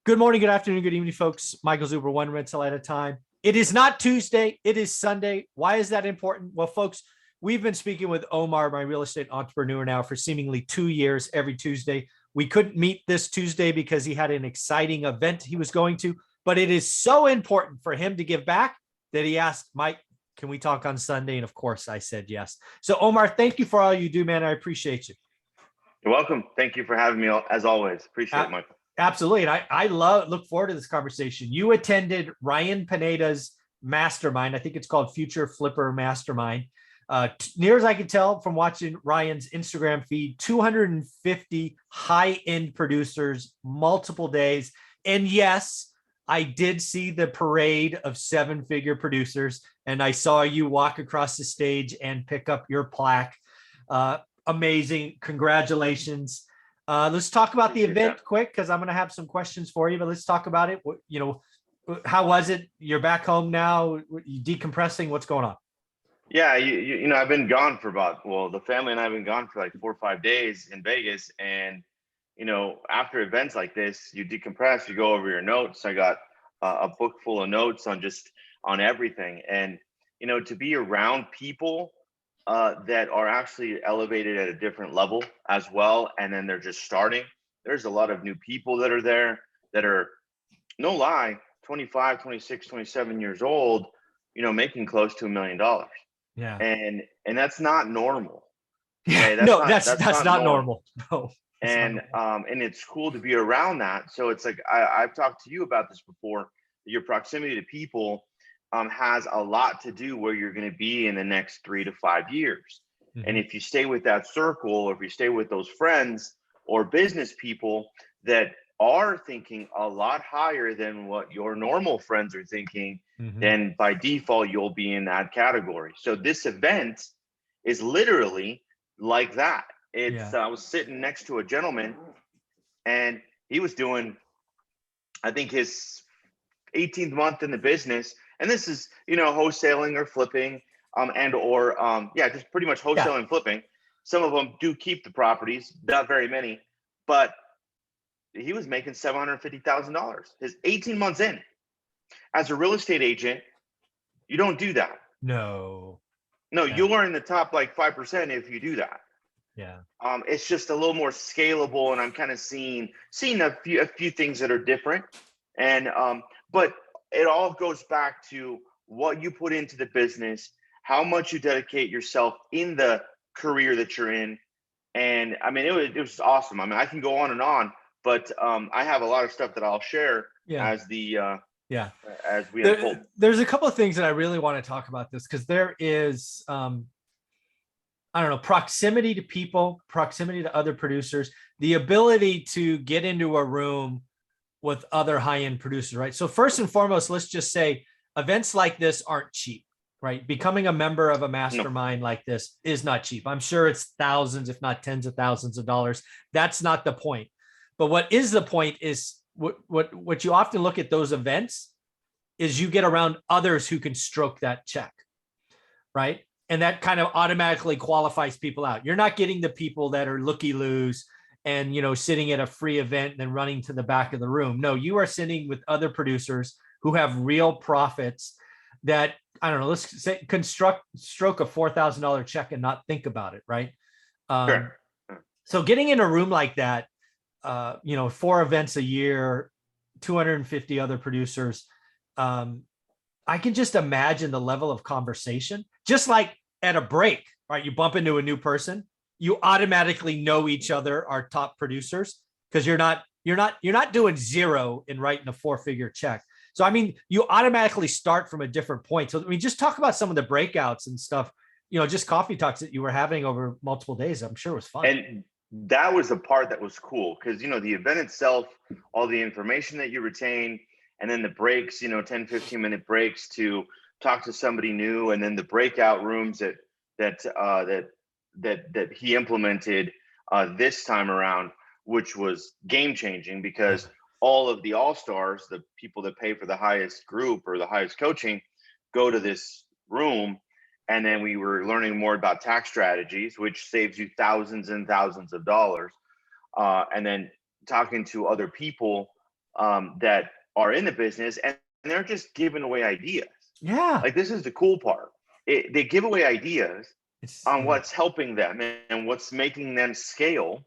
Good morning, good afternoon, good evening, folks. Michael Zuber, one rental at a time. It is not Tuesday. It is Sunday. Why is that important? Well, folks, we've been speaking with Omar, my real estate entrepreneur now for seemingly 2 years every Tuesday. We couldn't meet this Tuesday because he had an exciting event he was going to, but it is so important for him to give back that he asked, Mike, can we talk on Sunday? And of course I said yes. So Omar, thank you for all you do, man. I appreciate you. You're welcome. Thank you for having me as always. Appreciate it, Michael. Absolutely. And I look forward to this conversation. You attended Ryan Pineda's mastermind. I think it's called Future Flipper Mastermind. Near as I can tell from watching Ryan's Instagram feed, 250 high-end producers, multiple days. And yes, I did see the parade of seven-figure producers, and I saw you walk across the stage and pick up your plaque. Amazing. Congratulations. Let's talk about the event quick, because I'm going to have some questions for you, but let's talk about it. How was it? You're back home now, you decompressing, what's going on? Yeah, you know, I've been gone for the family and I have been gone for like 4 or 5 days in Vegas. And, you know, after events like this, you decompress, you go over your notes. I got a book full of notes on everything. And, you know, to be around people that are actually elevated at a different level as well. And then they're just starting. There's a lot of new people that are there that are, no lie, 25, 26, 27 years old, you know, making close to $1 million. Yeah. And that's not normal. Okay? That's not normal. No. And it's cool to be around that. So it's like, I've talked to you about this before. Your proximity to people has a lot to do where you're going to be in the next 3 to 5 years. Mm-hmm. And if you stay with that circle, or if you stay with those friends or business people that are thinking a lot higher than what your normal friends are thinking, mm-hmm. then by default, you'll be in that category. So this event is literally like that. I was sitting next to a gentleman and he was doing, I think, his 18th month in the business. And this is, you know, wholesaling or flipping, just pretty much wholesaling and flipping. Some of them do keep the properties, not very many, but he was making $750,000. His 18 months in. As a real estate agent, you don't do that. No, you are in the top like 5% if you do that. Yeah. It's just a little more scalable, and I'm kind of seeing a few things that are different. And but it all goes back to what you put into the business, how much you dedicate yourself in the career that you're in. And I mean, it was awesome. I mean, I can go on and on, but I have a lot of stuff that I'll share as we unfold. There's a couple of things that I really want to talk about this, because there is, proximity to people, proximity to other producers, the ability to get into a room with other high-end producers, right? So first and foremost, let's just say events like this aren't cheap, right? Becoming a member of a mastermind like this is not cheap. I'm sure it's thousands, if not tens of thousands of dollars. That's not the point. But what is the point is what you often look at those events is you get around others who can stroke that check, right? And that kind of automatically qualifies people out. You're not getting the people that are looky-loos and, you know, sitting at a free event and then running to the back of the room. No, you are sitting with other producers who have real profits that, I don't know, let's say stroke a $4,000 check and not think about it, right? Sure. So getting in a room like that, 4 events a year, 250 other producers, I can just imagine the level of conversation, just like at a break, right? You bump into a new person, you automatically know each other are top producers, because you're not doing zero and writing a 4-figure check. So, I mean, you automatically start from a different point. So, I mean, just talk about some of the breakouts and stuff, you know, just coffee talks that you were having over multiple days. I'm sure it was fun. And that was the part that was cool, because, you know, the event itself, all the information that you retain, and then the breaks, you know, 10, 15-minute breaks to talk to somebody new, and then the breakout rooms that he implemented this time around, which was game changing, because all of the all-stars, the people that pay for the highest group or the highest coaching, go to this room. And then we were learning more about tax strategies, which saves you thousands and thousands of dollars. And then talking to other people that are in the business, and they're just giving away ideas. Yeah. Like, this is the cool part. They give away ideas on Yeah. what's helping them and what's making them scale.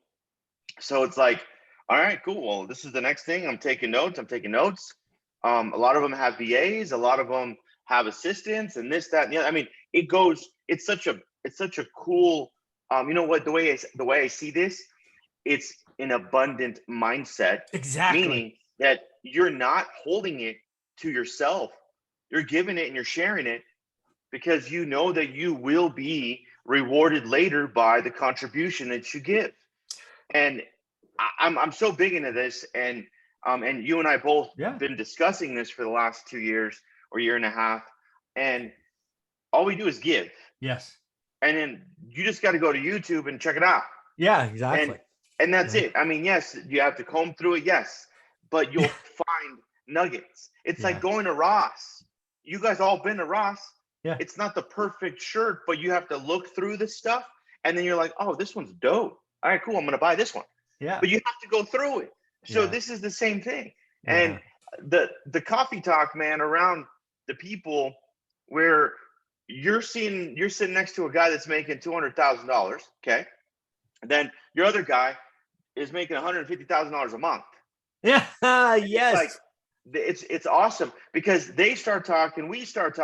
So it's like, all right, cool. Well, this is the next thing. I'm taking notes. A lot of them have VAs. A lot of them have assistants and this, that, and the other. I mean, it's such a cool, you know what, the way I see this, it's an abundant mindset. Exactly. Meaning that you're not holding it to yourself. You're giving it and you're sharing it because you know that you will be rewarded later by the contribution that you give. And I'm so big into this, and you and I both been discussing this for the last 2 years or year and a half, and all we do is give. Yes. And then you just got to go to YouTube and check it out. Yeah, exactly. And that's it. I mean, yes, you have to comb through it, yes, but you'll find nuggets. It's like going to Ross. You guys all been to Ross. Yeah. It's not the perfect shirt, but you have to look through this stuff, and then you're like, oh, this one's dope. All right, cool. I'm going to buy this one. Yeah. But you have to go through it. So this is the same thing. And the coffee talk, man, around the people where you're sitting next to a guy that's making $200,000. Okay. And then your other guy is making $150,000 a month. Yeah. Yes. It's awesome because they start talking, we start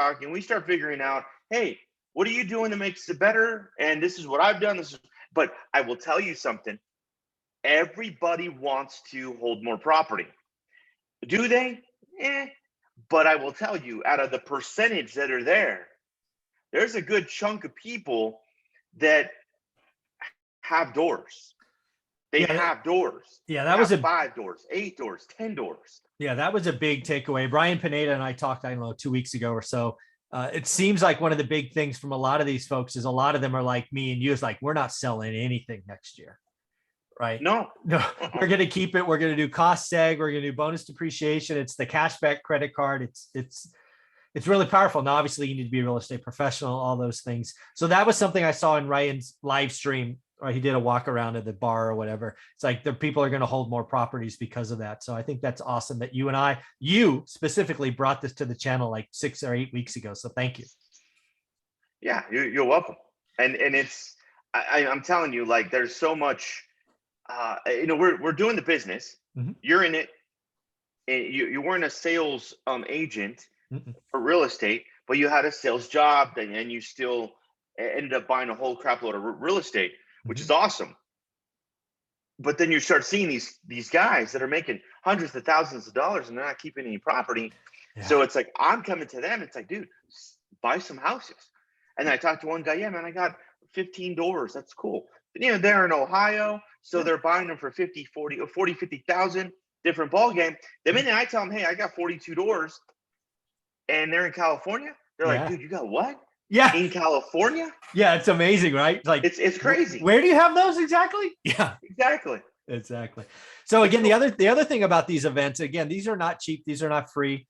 figuring out, hey, what are you doing that makes it better? And this is what I've done. But I will tell you something. Everybody wants to hold more property. Do they? But I will tell you, out of the percentage that are there, there's a good chunk of people that have doors. They have doors. Yeah, that was 5 doors, 8 doors, 10 doors. Yeah, that was a big takeaway. Brian Pineda and I talked, I don't know, 2 weeks ago or so. It seems like one of the big things from a lot of these folks is a lot of them are like me and you. It's like, we're not selling anything next year. Right? No, we're going to keep it. We're going to do cost seg. We're going to do bonus depreciation. It's the cashback credit card. It's really powerful. Now, obviously you need to be a real estate professional, all those things. So that was something I saw in Ryan's live stream, or he did a walk around at the bar or whatever. It's like the people are going to hold more properties because of that. So I think that's awesome that you specifically brought this to the channel like 6 or 8 weeks ago. So thank you. Yeah, you're welcome. And I'm telling you, like, there's so much, we're doing the business. Mm-hmm. You're in it. You weren't a sales agent for real estate, but you had a sales job and you still ended up buying a whole crap load of real estate, which is awesome. But then you start seeing these guys that are making hundreds of thousands of dollars and they're not keeping any property. Yeah. So it's like, I'm coming to them. It's like, dude, buy some houses. And I talked to one guy, yeah, man, I got 15 doors. That's cool. But, they're in Ohio. So they're buying them for 50,000, different ball game. The minute I tell them, hey, I got 42 doors and they're in California, they're like, dude, you got what? Yeah. In California? Yeah, it's amazing, right? Like it's crazy. Where do you have those exactly? Yeah. Exactly. So again, the other thing about these events, again, these are not cheap, these are not free,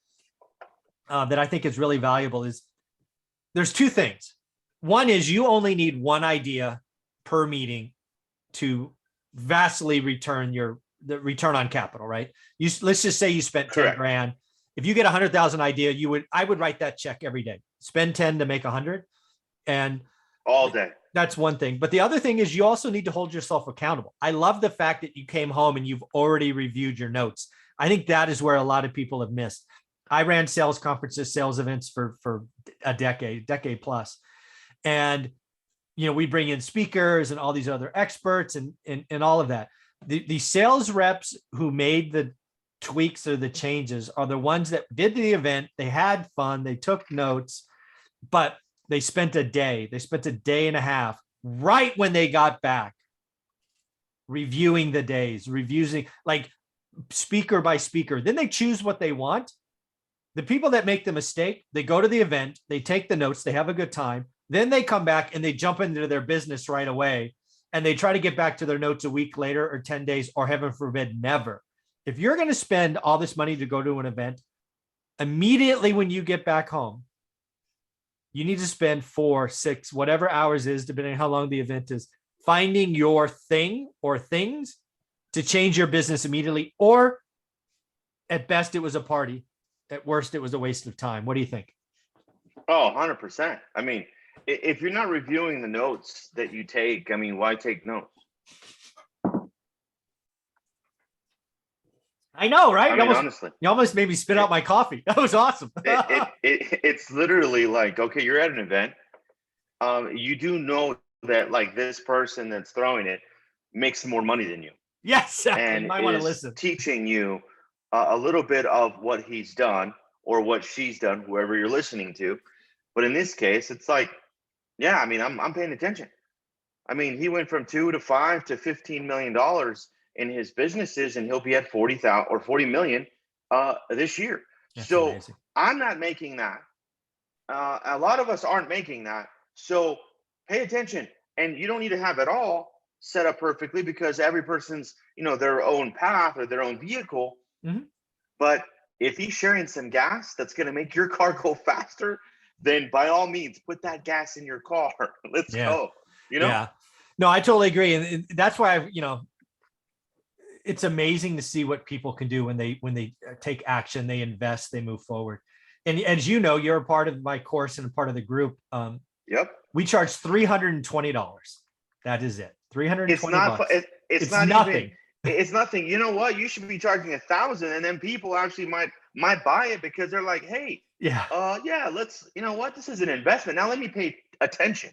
that I think is really valuable is there's two things. One is you only need one idea per meeting to vastly return the return on capital, right? Let's just say you spent 10 grand. If you get 100,000 idea, I would write that check every day. Spend 10 to make 100, and all day. That's one thing. But the other thing is you also need to hold yourself accountable. I love the fact that you came home and you've already reviewed your notes. I think that is where a lot of people have missed. I ran sales conferences, sales events for a decade plus. And, we bring in speakers and all these other experts and all of that. The sales reps who made the tweaks or the changes are the ones that did the event. They had fun. They took notes, but they spent a day and a half right when they got back reviewing the days, reviewing like speaker by speaker. Then they choose what they want. The people that make the mistake, they go to the event, they take the notes, they have a good time. Then they come back and they jump into their business right away. And they try to get back to their notes a week later or 10 days, or heaven forbid, never. If you're going to spend all this money to go to an event, immediately when you get back home, you need to spend 4, 6, whatever hours is, depending on how long the event is, finding your thing or things to change your business immediately, or At best, it was a party. At worst, it was a waste of time. What do you think? Oh, 100%. I mean, if you're not reviewing the notes that you take, I mean, why take notes? I know, right? I mean, honestly, You almost made me spit out my coffee. That was awesome. it's literally like, okay, you're at an event. You do know that like this person that's throwing it makes more money than you Yes, exactly. You and might want to is listen. teaching you a little bit of what he's done or what she's done, whoever you're listening to. But in this case, it's like, yeah, I mean, I'm paying attention. I mean, he went from 2 to 5 to $15 million in his businesses, and he'll be at 40,000 or 40 million this year. That's So amazing. I'm not making that. A lot of us aren't making that. So pay attention, and you don't need to have it all set up perfectly because every person's, their own path or their own vehicle. Mhm. But if he's sharing some gas that's going to make your car go faster, then by all means, put that gas in your car. Let's go. Yeah. No, I totally agree. And that's why it's amazing to see what people can do when they take action, they invest, they move forward. And as you know, you're a part of my course and a part of the group. Yep. We charge $320. That is it. 320 It's not. bucks. It's not nothing. Even, it's nothing. You know what? You should be charging 1,000, and then people actually might buy it because they're like, hey, yeah, let's. You know what? This is an investment. Now let me pay attention.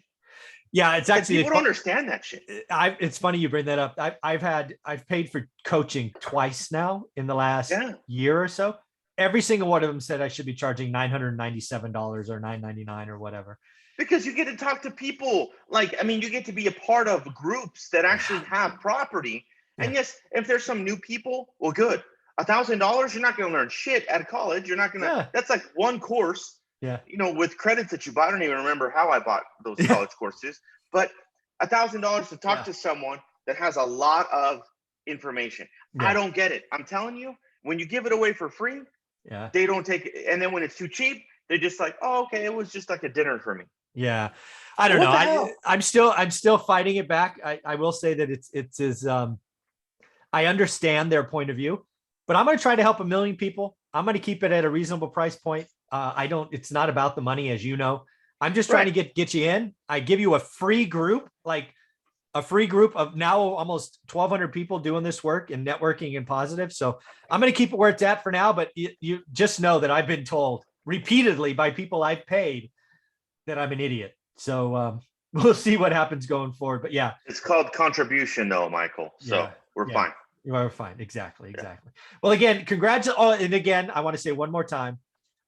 Yeah, it's actually people don't understand that shit. It's funny you bring that up. I've paid for coaching twice now in the last year or so. Every single one of them said I should be charging $997 or $999 or whatever. Because you get to talk to people. Like, I mean, you get to be a part of groups that actually have property. And yes, if there's some new people, well, good. $1,000, you're not going to learn shit at college. You're not going to. That's like one course. Yeah. With credits that you bought. I don't even remember how I bought those college courses, but $1,000 to talk to someone that has a lot of information. I don't get it. I'm telling you, when you give it away for free, they don't take it. And then when it's too cheap, they're just like, oh, okay, it was just like a dinner for me. Yeah. I don't know. I'm still fighting it back. I will say that it's I understand their point of view, but I'm going to try to help 1 million people. I'm going to keep it at a reasonable price point. It's not about the money, as you know. I'm just trying to get you in. I give you a free group, like a free group of now almost 1,200 people doing this work and networking and positive. So I'm going to keep it where it's at for now, but you just know that I've been told repeatedly by people I've paid that I'm an idiot. So we'll see what happens going forward, but yeah. It's called contribution though, Michael. So we're fine. You are fine. Exactly. Well, again, congratulations. Oh, and again, I want to say one more time,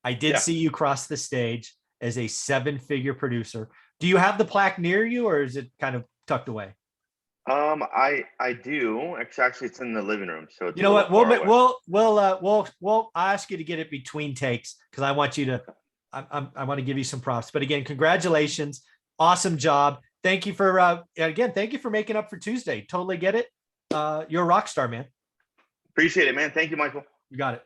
I did see you cross the stage as a 7-figure producer. Do you have the plaque near you, or is it kind of tucked away? I do. Actually, it's in the living room. So you know what? We'll ask you to get it between takes because I want you to. I want to give you some props. But again, congratulations! Awesome job. Thank you for thank you for making up for Tuesday. Totally get it. You're a rock star, man. Appreciate it, man. Thank you, Michael. You got it.